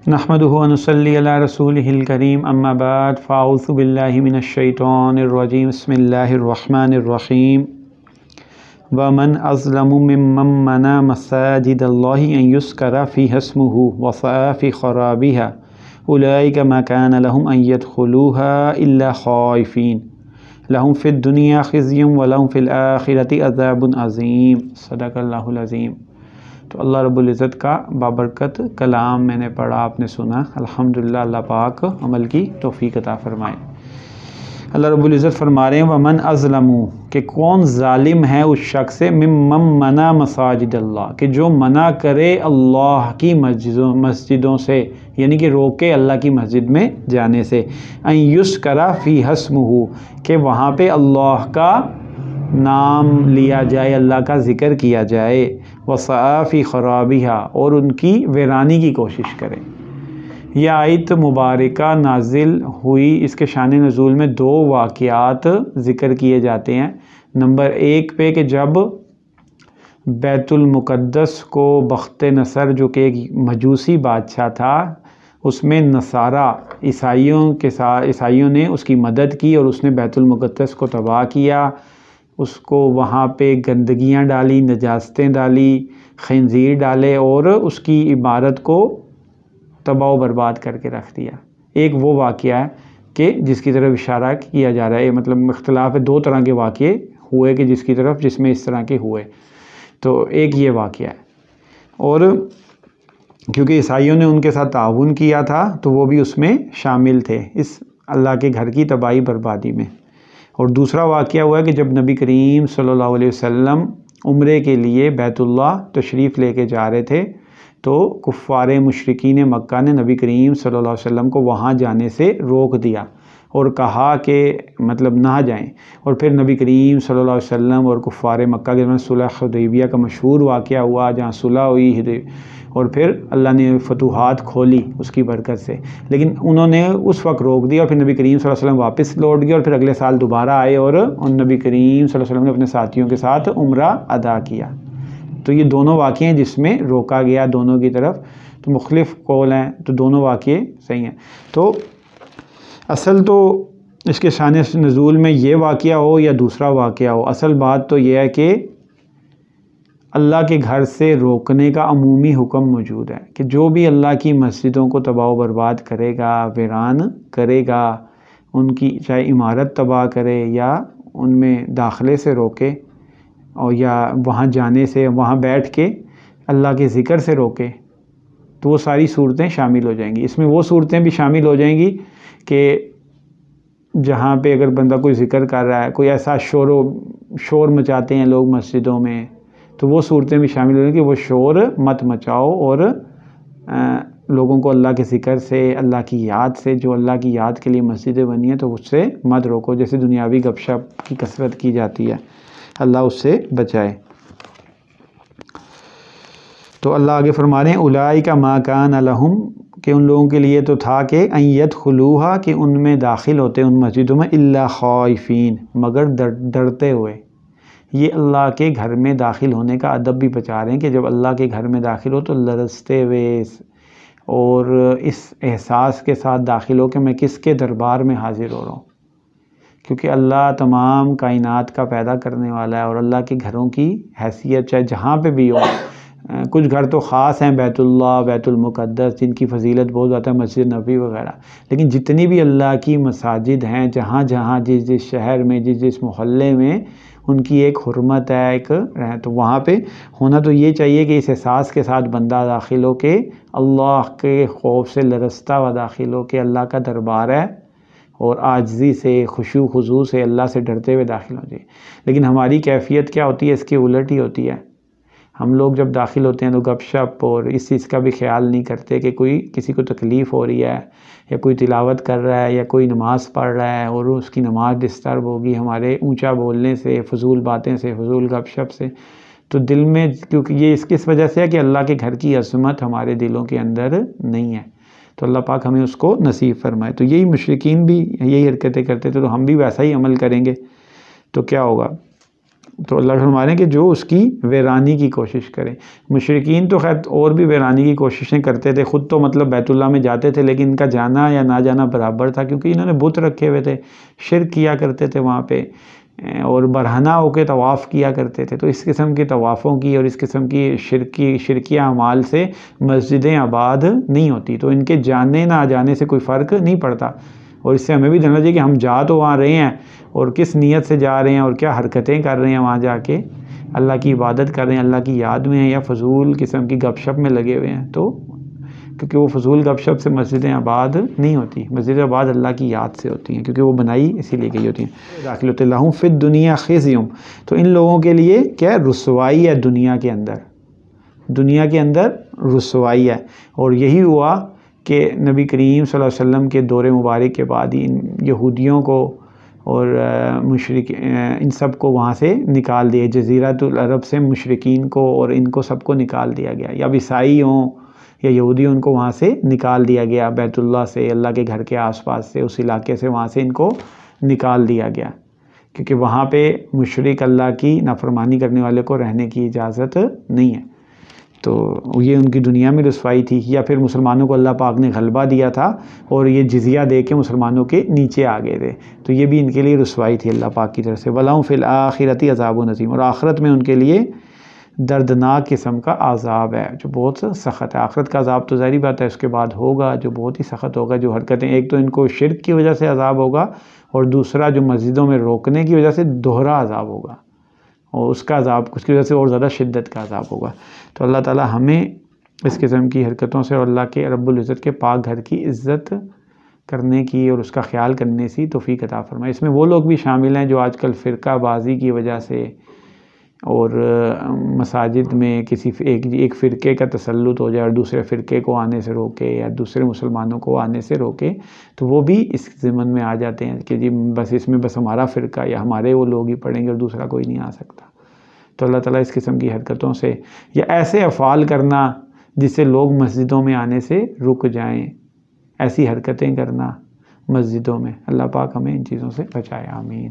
نحمدہ و نصلی علی رسولہ الکریم اما بعد فاعوذ باللہ من الشیطان الرجیم بسم اللہ الرحمن الرحیم ومن اظلم ممن منع مساجد اللہ ان یذکر فیہا اسمہ وسعی فی خرابہا اولئک ما کان لہم ان یدخلوہا الا خائفین لہم فی الدنیا خزی ولہم فی الآخرۃ عذاب عظیم صدق اللہ العظیم۔ تو اللہ رب العزت کا بابرکت کلام میں نے پڑھا، آپ نے سنا، الحمدللہ اللہ پاک عمل کی توفیق عطا فرمائے۔ اللہ رب العزت فرما رہے ہیں ومن اظلم، کہ کون ظالم ہے اس شخص سے، ممن منع مساجد اللہ، کہ جو منع کرے اللہ کی مسجدوں سے، یعنی کہ روکے اللہ کی مسجد میں جانے سے، ان یذکر فیہا اسمہ، کہ وہاں پہ اللہ کا نام لیا جائے، اللہ کا ذکر کیا جائے، وسعی فی خرابہا، اور ان کی ویرانی کی کوشش کرے۔ یہ آیت مبارکہ نازل ہوئی، اس کے شان نزول میں دو واقعات ذکر کیے جاتے ہیں۔ نمبر ایک پہ کہ جب بیت المقدس کو بخت نصر، جو کہ ایک مجوسی بادشاہ تھا، اس میں نصارہ عیسائیوں نے اس کی مدد کی اور اس نے بیت المقدس کو تباہ کیا، اس کو وہاں پہ گندگیاں ڈالی، نجاستیں ڈالی، خنزیر ڈالے اور اس کی عمارت کو تباہ و برباد کر کے رکھ دیا۔ ایک وہ واقعہ ہے کہ جس کی طرف اشارہ کیا جا رہا ہے، مطلب اختلاف ہے، دو طرح کے واقعے ہوئے کہ جس میں اس طرح کے ہوئے، تو ایک یہ واقعہ ہے۔ اور کیونکہ عیسائیوں نے ان کے ساتھ تعاون کیا تھا تو وہ بھی اس میں شامل تھے، اس اللہ کے گھر کی تباہی بربادی میں۔ اور دوسرا واقعہ ہوا ہے کہ جب نبی کریم صلی اللہ علیہ وسلم عمرے کے لیے بیت اللہ تشریف لے کے جا رہے تھے تو کفار مشرکین مکہ نے نبی کریم صلی اللہ علیہ وسلم کو وہاں جانے سے روک دیا اور کہا کہ مطلب نہ جائیں، اور پھر نبی کریم صلی اللہ علیہ وسلم اور کفار مکہ کے درمیان صلح حدیبیہ کا مشہور واقعہ ہوا، جہاں صلح ہوئی اور پھر اللہ نے فتوحات کھولی اس کی برکت سے، لیکن انہوں نے اس وقت روک دیا اور پھر نبی کریم صلی اللہ علیہ وسلم واپس لوٹ گئے اور پھر اگلے سال دوبارہ آئے اور نبی کریم صلی اللہ علیہ وسلم نے اپنے ساتھیوں کے ساتھ عمرہ ادا کیا۔ تو یہ دونوں واقعے ہیں جس میں روکا گیا دونوں کی طرف، تو مختلف قول ہیں، تو دونوں واقعے صحیح ہیں۔ تو اصل تو اس کے شان نزول میں یہ واقعہ ہو یا دوسرا واقعہ ہو، اصل بات تو یہ ہے کہ اللہ کے گھر سے روکنے کا عمومی حکم موجود ہے کہ جو بھی اللہ کی مسجدوں کو تباہ و برباد کرے گا، ویران کرے گا، ان کی چاہے عمارت تباہ کرے یا ان میں داخلے سے روکے اور یا وہاں جانے سے، وہاں بیٹھ کے اللہ کے ذکر سے روکے، تو وہ ساری صورتیں شامل ہو جائیں گی۔ اس میں وہ صورتیں بھی شامل ہو جائیں گی کہ جہاں پہ اگر بندہ کوئی ذکر کر رہا ہے، کوئی ایسا شور مچاتے ہیں لوگ مسجدوں میں، تو وہ صورتیں بھی شامل ہویں کہ وہ شور مت مچاؤ اور لوگوں کو اللہ کے ذکر سے، اللہ کی یاد سے، جو اللہ کی یاد کے لیے مسجدیں بنی ہیں تو اس سے مت روکو، جیسے دنیاوی گپ شپ کی کثرت کی جاتی ہے، اللہ اس سے بچائے۔ تو اللہ آگے فرما رہے ہیں اولئک ما کان لہم، کہ ان لوگوں کے لیے تو تھا کہ ان یدخلوہا، کہ ان میں داخل ہوتے ان مسجدوں میں، الا خائفین، مگر ڈرتے ہوئے۔ یہ اللہ کے گھر میں داخل ہونے کا ادب بھی بچا رہے ہیں کہ جب اللہ کے گھر میں داخل ہو تو لرزتے ہوئے اور اس احساس کے ساتھ داخل ہو کہ میں کس کے دربار میں حاضر ہو رہا ہوں، کیونکہ اللہ تمام کائنات کا پیدا کرنے والا ہے اور اللہ کے گھروں کی حیثیت چاہے جہاں پہ بھی ہو، کچھ گھر تو خاص ہیں، بیت اللہ، بیت المقدس، جن کی فضیلت بہت زیادہ ہے، مسجد نبوی وغیرہ، لیکن جتنی بھی اللہ کی مساجد ہیں، جہاں جہاں جس شہر میں، جس محلے میں ان کی ایک حرمت ہے، ایک، تو وہاں پہ ہونا تو یہ چاہیے کہ اس احساس کے ساتھ بندہ داخل ہو کہ اللہ کے خوف سے لرزتا ہوا داخل ہو کہ اللہ کا دربار ہے، اور عاجزی سے، خشوع خضوع سے، اللہ سے ڈرتے ہوئے داخل ہو جائے۔ لیکن ہماری کیفیت کیا ہوتی ہے؟ اس کی الٹ ہی ہوتی ہے۔ ہم لوگ جب داخل ہوتے ہیں تو گپ شپ اور اس چیز کا بھی خیال نہیں کرتے کہ کسی کو تکلیف ہو رہی ہے، یا کوئی تلاوت کر رہا ہے، یا کوئی نماز پڑھ رہا ہے اور اس کی نماز ڈسٹرب ہوگی ہمارے اونچا بولنے سے، فضول باتیں سے، فضول گپ شپ سے، تو دل میں، کیونکہ یہ اس کس وجہ سے ہے کہ اللہ کے گھر کی عظمت ہمارے دلوں کے اندر نہیں ہے، تو اللہ پاک ہمیں اس کو نصیب فرمائے۔ تو یہی مشرکین بھی یہی حرکتیں کرتے تھے، تو ہم بھی ویسا ہی عمل کریں گے تو کیا ہوگا؟ تو اللہ فرما رہے ہیں کہ جو اس کی ویرانی کی کوشش کرے. مشرکین تو خیر اور بھی ویرانی کی کوششیں کرتے تھے، خود تو مطلب بیت اللہ میں جاتے تھے لیکن ان کا جانا یا نہ جانا برابر تھا، کیونکہ انہوں نے بت رکھے ہوئے تھے، شرک کیا کرتے تھے وہاں پہ، اور برہنہ ہو کے طواف کیا کرتے تھے. تو اس قسم کے طوافوں کی اور اس قسم کی شرکیہ اعمال سے مسجدیں آباد نہیں ہوتی. تو ان کے جانے نہ جانے سے کوئی فرق نہیں پڑتا. اور اس سے ہمیں بھی جاننا چاہیے کہ ہم جا تو وہاں رہے ہیں، اور کس نیت سے جا رہے ہیں اور کیا حرکتیں کر رہے ہیں وہاں جا کے، اللہ کی عبادت کر رہے ہیں، اللہ کی یاد میں ہیں، یا فضول قسم کی گپ شپ میں لگے ہوئے ہیں. تو کیونکہ وہ فضول گپ شپ سے مسجدیں آباد نہیں ہوتی، مسجد آباد اللہ کی یاد سے ہوتی ہیں، کیونکہ وہ بنائی اسی لیے گئی ہوتی ہیں. داخلۃ لہم فی الدنیا خزی، تو ان لوگوں کے لیے کیا رسوائی ہے دنیا کے اندر، دنیا کے اندر رسوائی ہے. اور یہی ہوا کہ نبی کریم صلی اللہ علیہ وسلم کے دور مبارک کے بعد ہی ان یہودیوں کو اور مشرک ان سب کو وہاں سے نکال دیا، جزیرۃ العرب سے مشرکین کو اور ان کو سب کو نکال دیا گیا، یا عیسائی ہوں یا یہودی، ان کو وہاں سے نکال دیا گیا، بیت اللہ سے، اللہ کے گھر کے آس پاس سے، اس علاقے سے وہاں سے ان کو نکال دیا گیا، کیونکہ وہاں پہ مشرک اللہ کی نافرمانی کرنے والے کو رہنے کی اجازت نہیں ہے. تو یہ ان کی دنیا میں رسوائی تھی. یا پھر مسلمانوں کو اللہ پاک نے غلبہ دیا تھا اور یہ جزیہ دے کے مسلمانوں کے نیچے آ گئے تھے، تو یہ بھی ان کے لیے رسوائی تھی اللہ پاک کی طرف سے. وَلَهُمْ فِي الْآخِرَةِ عَذَابٌ عَظِيمٌ، اور آخرت میں ان کے لیے دردناک قسم کا عذاب ہے جو بہت سخت ہے. آخرت کا عذاب تو ظاہری بات ہے اس کے بعد ہوگا جو بہت ہی سخت ہوگا. جو حرکتیں، ایک تو ان کو شرک کی وجہ سے عذاب ہوگا، اور دوسرا جو مسجدوں میں روکنے کی وجہ سے دوہرا عذاب ہوگا، اور اس کا عذاب اس کی وجہ سے اور زیادہ شدت کا عذاب ہوگا. تو اللہ تعالی ہمیں اس قسم کی حرکتوں سے اور اللہ کے رب العزت کے پاک گھر کی عزت کرنے کی اور اس کا خیال کرنے سے توفیق عطا فرمائے. اس میں وہ لوگ بھی شامل ہیں جو آج کل فرقہ بازی کی وجہ سے اور مساجد میں کسی ایک فرقے کا تسلط ہو جائے اور دوسرے فرقے کو آنے سے روکے یا دوسرے مسلمانوں کو آنے سے روکے، تو وہ بھی اس ضمن میں آ جاتے ہیں کہ جی بس اس میں بس ہمارا فرقہ یا ہمارے وہ لوگ ہی پڑھیں گے اور دوسرا کوئی نہیں آ سکتا. تو اللہ تعالیٰ اس قسم کی حرکتوں سے یا ایسے افعال کرنا جس سے لوگ مسجدوں میں آنے سے رک جائیں، ایسی حرکتیں کرنا مسجدوں میں، اللہ پاک ہمیں ان چیزوں سے بچائے. آمین.